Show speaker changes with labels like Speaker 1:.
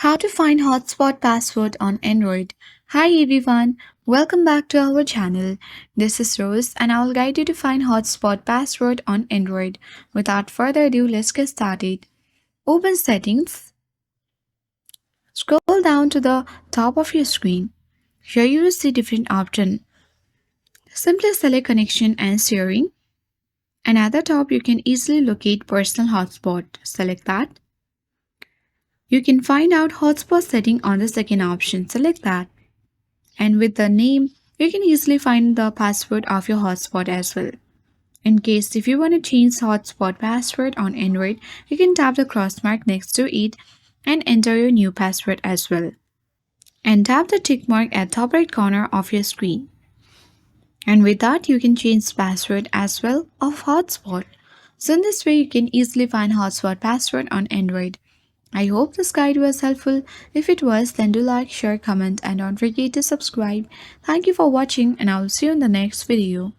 Speaker 1: How to find hotspot password on Android. Hi everyone, welcome back to our channel. This is Rose and I will guide you to find hotspot password on Android. Without further ado, let's get started. Open settings. Scroll down to the top of your screen. Here you will see different options. Simply select connection and sharing. And at the top you can easily locate personal hotspot. Select that. You can find out hotspot setting on the second option. Select that. And with the name, you can easily find the password of your hotspot as well. In case if you want to change hotspot password on Android, you can tap the cross mark next to it and enter your new password as well. And tap the tick mark at top right corner of your screen. And with that, you can change the password as well of hotspot. So in this way, you can easily find hotspot password on Android. I hope this guide was helpful. If it was, then do like, share, comment, and don't forget to subscribe. Thank you for watching, and I will see you in the next video.